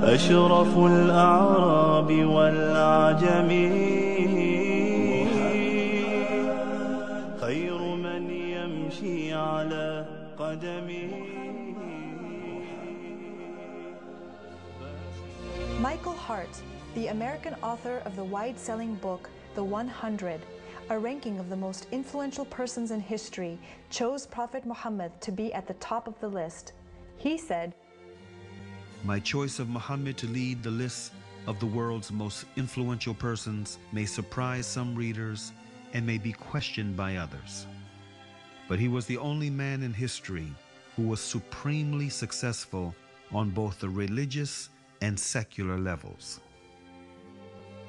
أشرف الأعراب والعجم خير من يمشي على قدمه. Michael Hart, the American author of the wide-selling book The 100, a ranking of the most influential persons in history, chose Prophet Muhammad to be at the top of the list. He said, "My choice of Muhammad to lead the list of the world's most influential persons may surprise some readers and may be questioned by others. But he was the only man in history who was supremely successful on both the religious and secular levels.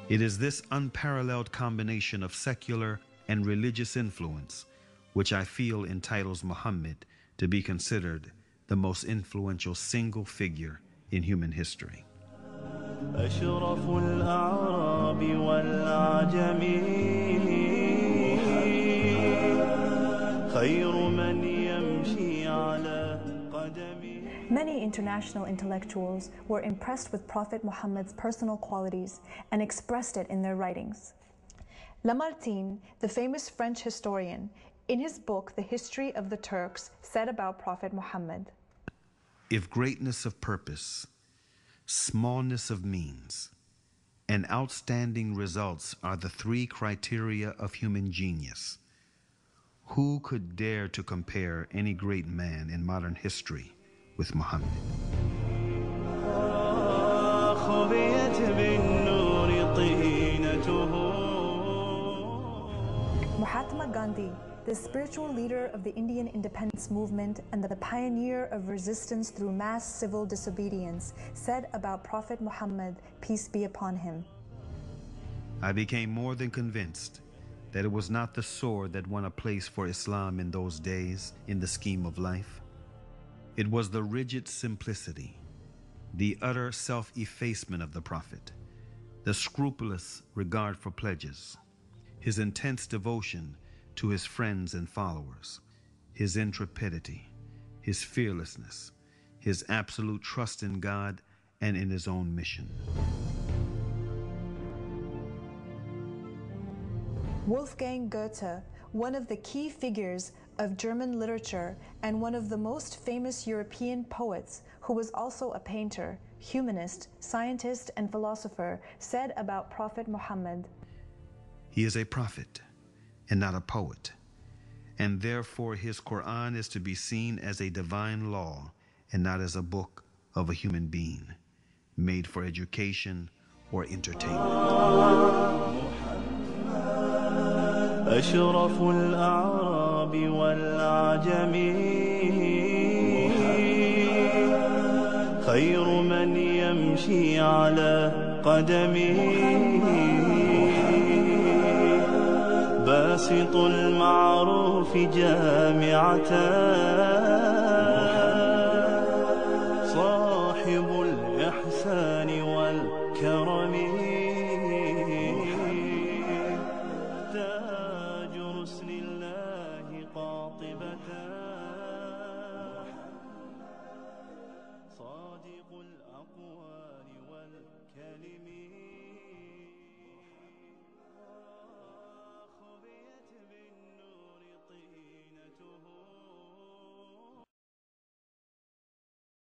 It is this unparalleled combination of secular and religious influence which I feel entitles Muhammad to be considered the most influential single figure in human history." أشرف الأعراب والعجم خير من يمشي على قدمه. Many international intellectuals were impressed with Prophet Muhammad's personal qualities and expressed it in their writings. Lamartine, the famous French historian, in his book The History of the Turks, said about Prophet Muhammad, "If greatness of purpose, smallness of means, and outstanding results are the three criteria of human genius, who could dare to compare any great man in modern history with Muhammad?" Mahatma Gandhi, the spiritual leader of the Indian independence movement and the pioneer of resistance through mass civil disobedience, said about Prophet Muhammad, peace be upon him, "I became more than convinced that it was not the sword that won a place for Islam in those days in the scheme of life. It was the rigid simplicity, the utter self-effacement of the Prophet, the scrupulous regard for pledges, his intense devotion to his friends and followers, his intrepidity, his fearlessness, his absolute trust in God and in his own mission." Wolfgang Goethe, one of the key figures of German literature and one of the most famous European poets, who was also a painter, humanist, scientist, and philosopher, said about Prophet Muhammad, "He is a prophet and not a poet, and therefore his Quran is to be seen as a divine law and not as a book of a human being, made for education or entertainment." أشرف الأعراب والعجم خير من يمشي على قدمه باسط المعروف جامعة